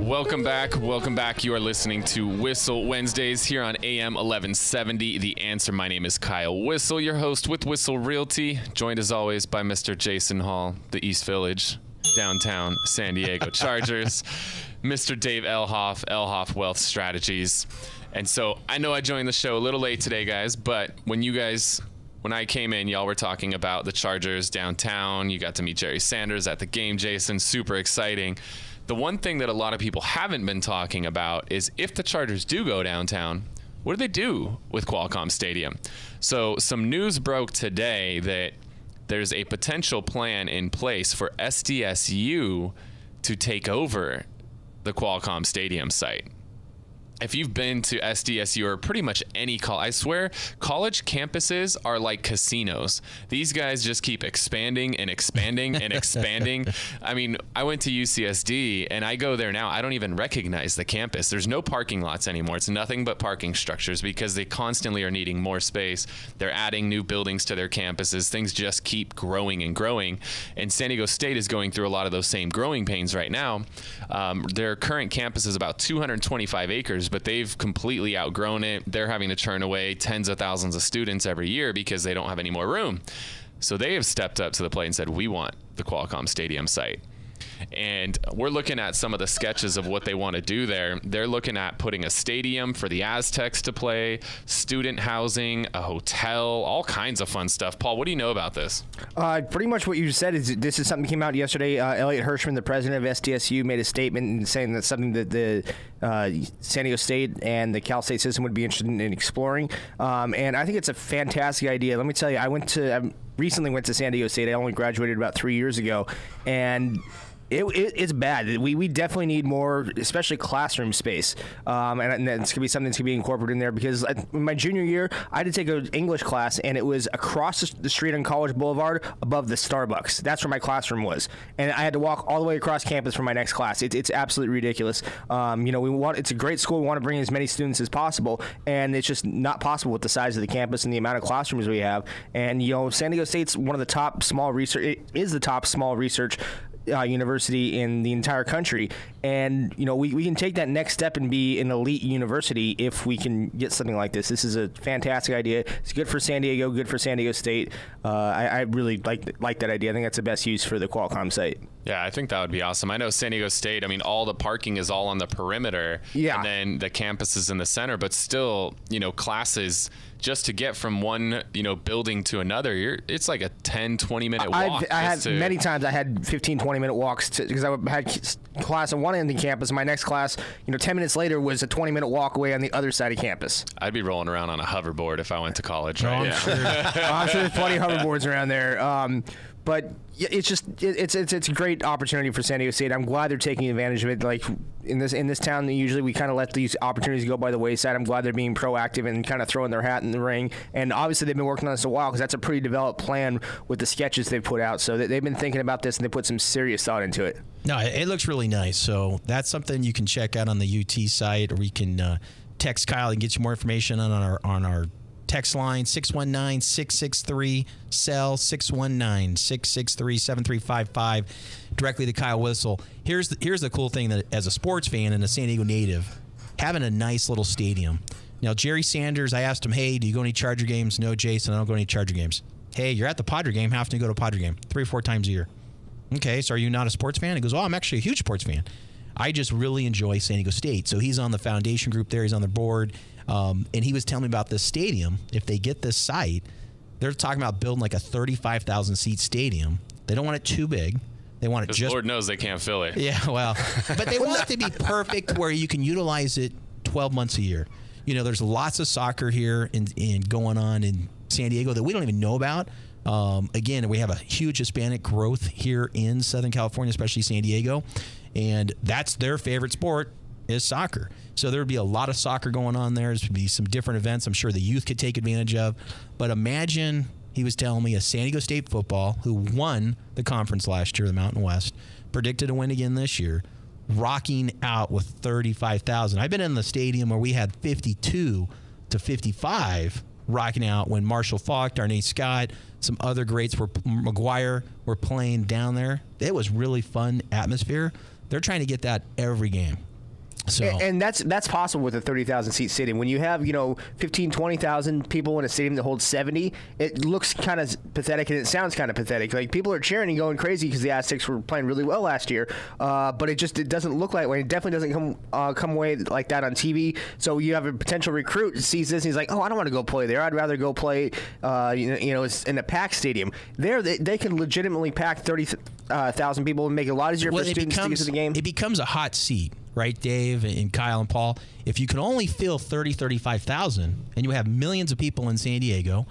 Welcome back. You are listening to Whissel Wednesdays here on AM 1170. The Answer. My name is Kyle Whissel, your host with Whissel Realty, joined as always by Mr. Jason Hall, the East Village, downtown San Diego Chargers, Mr. Dave Elhoff, Elhoff Wealth Strategies. And so I know I joined the show a little late today, guys, but when I came in, y'all were talking about the Chargers downtown. You got to meet Jerry Sanders at the game, Jason. Super exciting. The one thing that a lot of people haven't been talking about is if the Chargers do go downtown, what do they do with Qualcomm Stadium? So some news broke today that there's a potential plan in place for SDSU to take over the Qualcomm Stadium site. If you've been to SDSU or pretty much any college, I swear, college campuses are like casinos. These guys just keep expanding and expanding and expanding. I mean, I went to UCSD and I go there now. I don't even recognize the campus. There's no parking lots anymore. It's nothing but parking structures because they constantly are needing more space. They're adding new buildings to their campuses. Things just keep growing and growing. And San Diego State is going through a lot of those same growing pains right now. Their current campus is about 225 acres, but they've completely outgrown it. They're having to turn away tens of thousands of students every year because they don't have any more room. So they have stepped up to the plate and said, we want the Qualcomm Stadium site. And we're looking at some of the sketches of what they want to do there. They're looking at putting a stadium for the Aztecs to play, student housing, a hotel, all kinds of fun stuff. Paul, what do you know about this? Pretty much what you said is this is something that came out yesterday. Elliot Hirschman, the president of SDSU, made a statement saying that's something that the San Diego State and the Cal State system would be interested in exploring. And I think it's a fantastic idea. Let me tell you, I recently went to San Diego State. I only graduated about 3 years ago, and it's bad. We definitely need more, especially classroom space, and it's gonna be something that's gonna be incorporated in there. Because in my junior year, I had to take an English class, and it was across the street on College Boulevard, above the Starbucks. That's where my classroom was, and I had to walk all the way across campus for my next class. It's absolutely ridiculous. It's a great school. We want to bring in as many students as possible, and it's just not possible with the size of the campus and the amount of classrooms we have. And San Diego State's one of the top small research. It is the top small research university in the entire country, and we can take that next step and be an elite university if we can get something like this. This is a fantastic idea. It's good for San Diego, good for San Diego State. I really like that idea. I think that's the best use for the Qualcomm site. Yeah, I think that would be awesome. I know San Diego State, all the parking is all on the perimeter, and then the campus is in the center, but still, classes just to get from one, building to another, it's like a 10, 20-minute walk. Many times I had 15, 20-minute walks because I had class on one end of the campus. My next class, 10 minutes later was a 20-minute walk away on the other side of campus. I'd be rolling around on a hoverboard if I went to college, right? I'm sure there's plenty of hoverboards around there. But it's a great opportunity for San Diego State. I'm glad they're taking advantage of it. Like in this town, usually we kind of let these opportunities go by the wayside. I'm glad they're being proactive and kind of throwing their hat in the ring. And obviously they've been working on this a while because that's a pretty developed plan with the sketches they've put out. So they've been thinking about this and they put some serious thought into it. No, it looks really nice. So that's something you can check out on the UT site, or we can text Kyle and get you more information on our text line, 619-663-SELL, 619-663-7355, directly to Kyle Whissel. Here's the cool thing, that as a sports fan and a San Diego native, having a nice little stadium. Now, Jerry Sanders, I asked him, hey, do you go to any Charger games? No, Jason, I don't go to any Charger games. Hey, you're at the Padre game. How often do you go to a Padre game? 3 or 4 times a year. Okay, so are you not a sports fan? He goes, I'm actually a huge sports fan. I just really enjoy San Diego State. So he's on the foundation group there. He's on the board. And he was telling me about this stadium. If they get this site, they're talking about building like a 35,000-seat stadium. They don't want it too big. They want it just... Lord knows they can't fill it. Yeah, well, but they want it to be perfect where you can utilize it 12 months a year. There's lots of soccer here and going on in San Diego that we don't even know about. Again, we have a huge Hispanic growth here in Southern California, especially San Diego, and that's their favorite sport is soccer. So there would be a lot of soccer going on there. There's be some different events I'm sure the youth could take advantage of. But imagine, he was telling me, a San Diego State football who won the conference last year, the Mountain West, predicted to win again this year, rocking out with 35,000. I've been in the stadium where we had 52 to 55 rocking out when Marshall Falk, Darnay Scott, some other greats McGuire were playing down there. It was really fun atmosphere. They're trying to get that every game. So and that's possible with a 30,000 seat stadium. When you have 15, 20,000 people in a stadium that holds 70, it looks kind of pathetic and it sounds kind of pathetic. Like people are cheering and going crazy because the Aztecs were playing really well last year, but it doesn't look like way. It definitely doesn't come away like that on TV. So you have a potential recruit sees this and he's like, oh, I don't want to go play there. I'd rather go play in a packed stadium. There they can legitimately pack 30,000 people and make it a lot easier for students to get to the game. It becomes a hot seat. Right, Dave and Kyle and Paul, if you can only fill 30, 35,000 and you have millions of people in San Diego,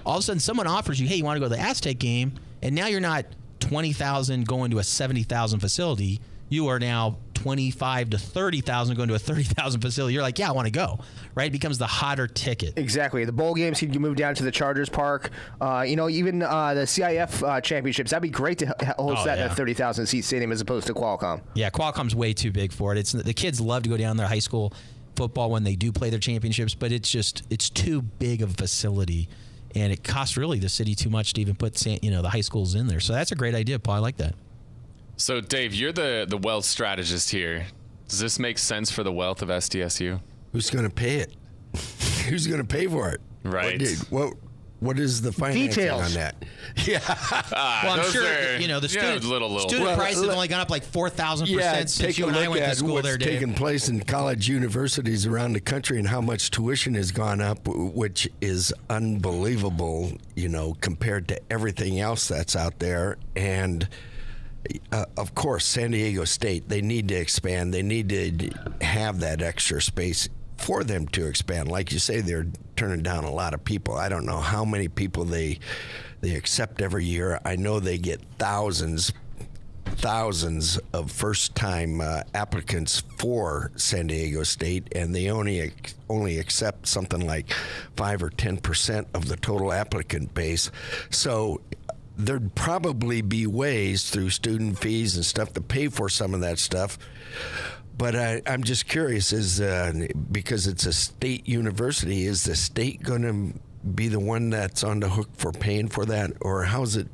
all of a sudden someone offers you, hey, you want to go to the Aztec game, and now you're not 20,000 going to a 70,000 facility. You are now 25 to 30,000 going to a 30,000 facility. You're like, yeah, I want to go. Right? It becomes the hotter ticket. Exactly. The bowl games can move down to the Chargers Park. Even the CIF championships. That'd be great to host that in a 30,000 seat stadium as opposed to Qualcomm. Yeah, Qualcomm's way too big for it. The kids love to go down there high school football when they do play their championships, but it's too big of a facility. And it costs really the city too much to even put the high schools in there. So that's a great idea, Paul. I like that. So, Dave, you're the wealth strategist here. Does this make sense for the wealth of SDSU? Who's going to pay it? Who's going to pay for it? Right. What is the financing Details on that? Yeah. Well, I'm sure the student prices have only gone up like 4,000% since you and I went to school there, Dave. Taking place in college universities around the country and how much tuition has gone up, which is unbelievable, compared to everything else that's out there. And of course, San Diego State, they need to expand. They need to have that extra space for them to expand. Like you say, they're turning down a lot of people. I don't know how many people they accept every year. I know they get thousands of first-time applicants for San Diego State, and they only accept something like 5 or 10% of the total applicant base. So there'd probably be ways through student fees and stuff to pay for some of that stuff. But I'm just curious, because it's a state university, is the state going to be the one that's on the hook for paying for that? Or how's it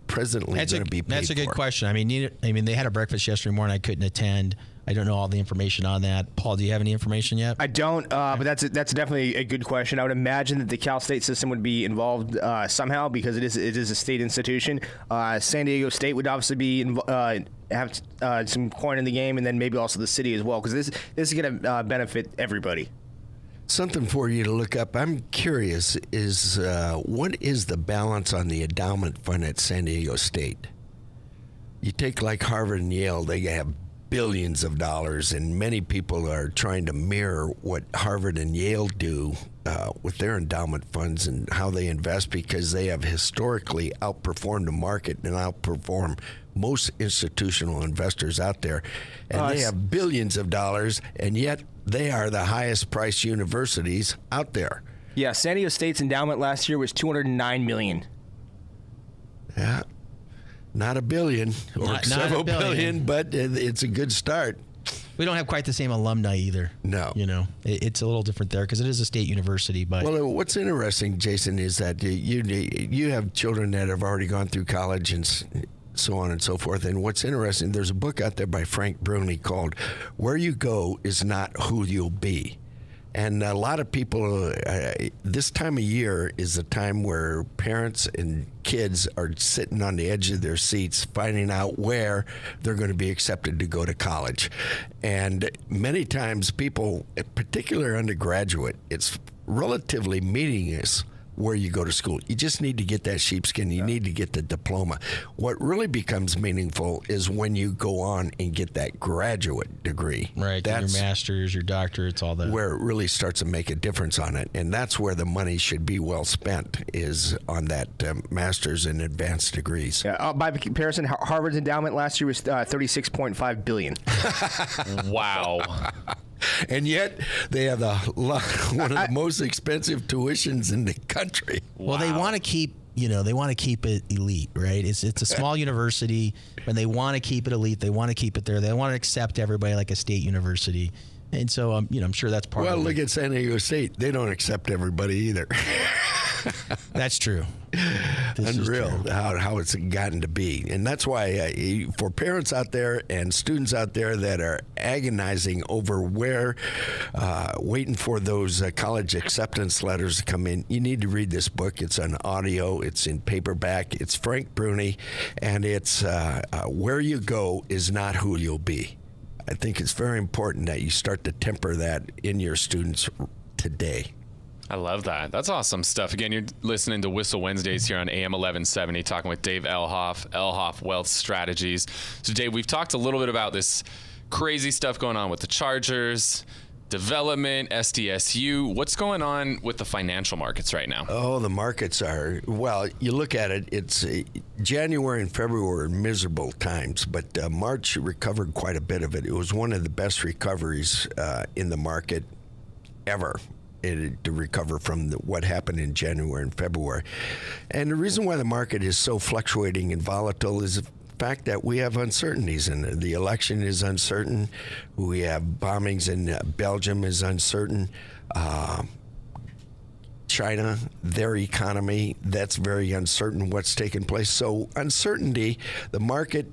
presently going to be paid for? That's a good question. I mean, they had a breakfast yesterday morning. I couldn't attend. I don't know all the information on that. Paul, do you have any information yet? I don't, but that's definitely a good question. I would imagine that the Cal State system would be involved somehow because it is a state institution. San Diego State would obviously have some coin in the game, and then maybe also the city as well, because this is going to benefit everybody. Something for you to look up. I'm curious, is what is the balance on the endowment fund at San Diego State? You take like Harvard and Yale, they have billions of dollars, and many people are trying to mirror what Harvard and Yale do with their endowment funds and how they invest, because they have historically outperformed the market and outperformed most institutional investors out there. And they have billions of dollars, and yet they are the highest priced universities out there. Yeah, San Diego State's endowment last year was $209 million. Yeah. Not a billion or several billion, but it's a good start. We don't have quite the same alumni either. No. It's a little different there because it is a state university. But well, what's interesting, Jason, is that you have children that have already gone through college and so on and so forth. And what's interesting, there's a book out there by Frank Bruni called "Where You Go Is Not Who You'll Be." And a lot of people, this time of year is the time where parents and kids are sitting on the edge of their seats, finding out where they're going to be accepted to go to college. And many times people, particularly undergraduate, it's relatively meaningless where you go to school. You just need to get that sheepskin. You need to get the diploma. What really becomes meaningful is when you go on and get that graduate degree. Right, that's your master's, your doctorates, all that. Where it really starts to make a difference on it. And that's where the money should be well spent, is on that master's and advanced degrees. Yeah, by comparison, Harvard's endowment last year was $36.5 billion. Wow. And yet they have one of the most expensive tuitions in the country. Well, they want to keep, it elite, right? It's a small university, but they want to keep it elite. They want to keep it there. They want to accept everybody like a state university. And so, I'm sure that's part of it. Well, look at San Diego State. They don't accept everybody either. That's true. Unreal how it's gotten to be. And that's why for parents out there and students out there that are agonizing over waiting for those college acceptance letters to come in, you need to read this book. It's on audio. It's in paperback. It's Frank Bruni, and it's Where You Go Is Not Who You'll Be. I think it's very important that you start to temper that in your students today. I love that. That's awesome stuff. Again, you're listening to Whissel Wednesdays here on AM 1170, talking with Dave Elhoff, Elhoff Wealth Strategies. So, Dave, we've talked a little bit about this crazy stuff going on with the Chargers, development, SDSU. What's going on with the financial markets right now? Oh, the markets are, well, you look at it, it's January and February were miserable times, but March recovered quite a bit of it. It was one of the best recoveries in the market ever. To recover from what happened in January and February. And the reason why the market is so fluctuating and volatile is the fact that we have uncertainties in it. The election is uncertain. We have bombings in Belgium is uncertain. China, their economy, that's very uncertain what's taking place. So uncertainty, the market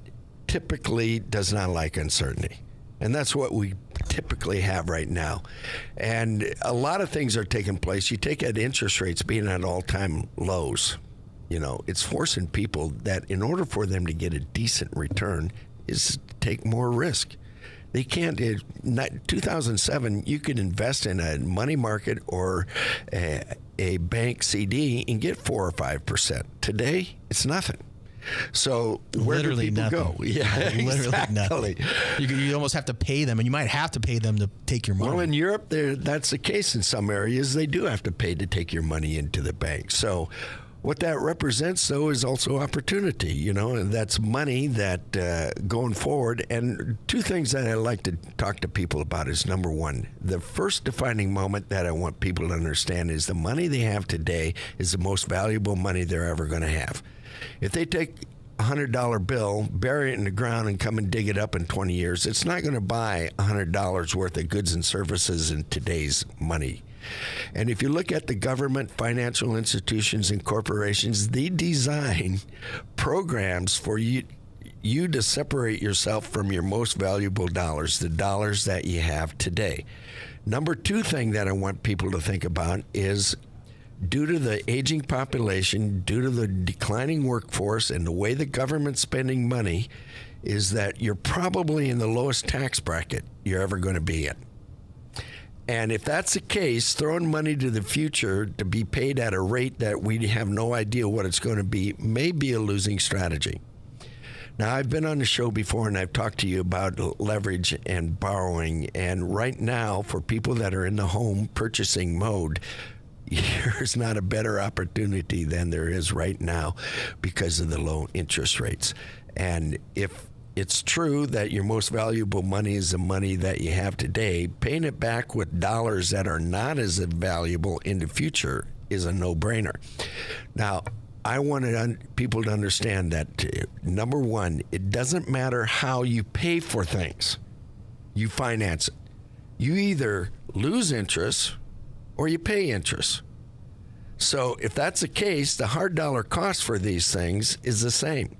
typically does not like uncertainty. And that's what we typically have right now. And a lot of things are taking place. You take at interest rates being at all-time lows. You know, it's forcing people that in order for them to get a decent return is to take more risk. They can't. 2007, you could invest in a money market or a bank CD and get 4 or 5%. Today, it's nothing. So where literally do people nothing. go? Yeah, literally exactly. Nothing. You almost have to pay them, and you might have to pay them to take your money. Well, in Europe, that's the case in some areas. They do have to pay to take your money into the bank. So what that represents, though, is also opportunity, you know, and that's money that going forward. And two things that I like to talk to people about is, number one, the first defining moment that I want people to understand is the money they have today is the most valuable money they're ever going to have. If they take a $100 bill, bury it in the ground, and come and dig it up in 20 years, it's not going to buy $100 worth of goods and services in today's money. And if you look at the government, financial institutions, and corporations, they design programs for you to separate yourself from your most valuable dollars, the dollars that you have today. Number two thing that I want people to think about is, due to the aging population, due to the declining workforce, and the way the government's spending money, is that you're probably in the lowest tax bracket you're ever going to be in. And if that's the case, throwing money to the future to be paid at a rate that we have no idea what it's going to be may be a losing strategy. Now, I've been on the show before, and I've talked to you about leverage and borrowing. And right now, for people that are in the home purchasing mode, there's not a better opportunity than there is right now because of the low interest rates. And if it's true that your most valuable money is the money that you have today, paying it back with dollars that are not as valuable in the future is a no-brainer. Now, I wanted people to understand that, number one, it doesn't matter how you pay for things. You finance it. You either lose interest or you pay interest. So if that's the case, the hard dollar cost for these things is the same.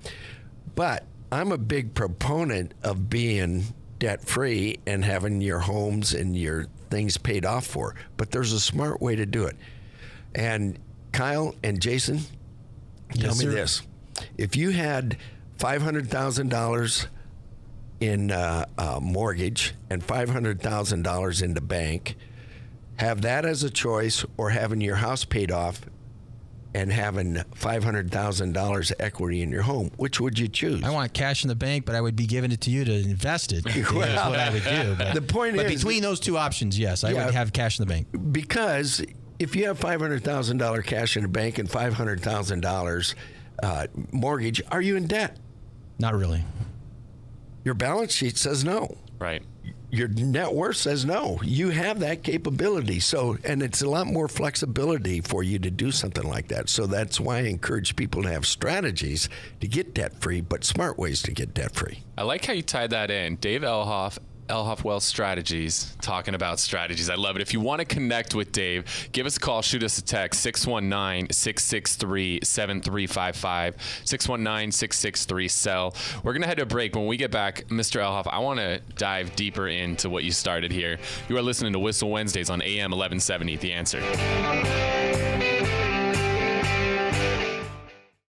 But I'm a big proponent of being debt-free and having your homes and your things paid off for. But there's a smart way to do it. And Kyle and Jason, tell me this. If you had $500,000 in mortgage and $500,000 in the bank, have that as a choice, or having your house paid off and having $500,000 equity in your home, which would you choose? I want cash in the bank, but I would be giving it to you to invest it. That's what I would do. But, the point is, between those two options, yes, I would have cash in the bank. Because if you have $500,000 cash in the bank and $500,000 mortgage, are you in debt? Not really. Your balance sheet says no. Right. Your net worth says no. You have that capability. So, and it's a lot more flexibility for you to do something like that. So that's why I encourage people to have strategies to get debt free, but smart ways to get debt free. I like how you tied that in. Dave Elhoff, Elhoff Wealth Strategies, talking about strategies. I love it. If you want to connect with Dave, give us a call, shoot us a text, 619-663-7355, 619-663-SELL. We're going to head to a break. When we get back, Mr. Elhoff, I want to dive deeper into what you started here. You are listening to Whissel Wednesdays on AM 1170, The Answer.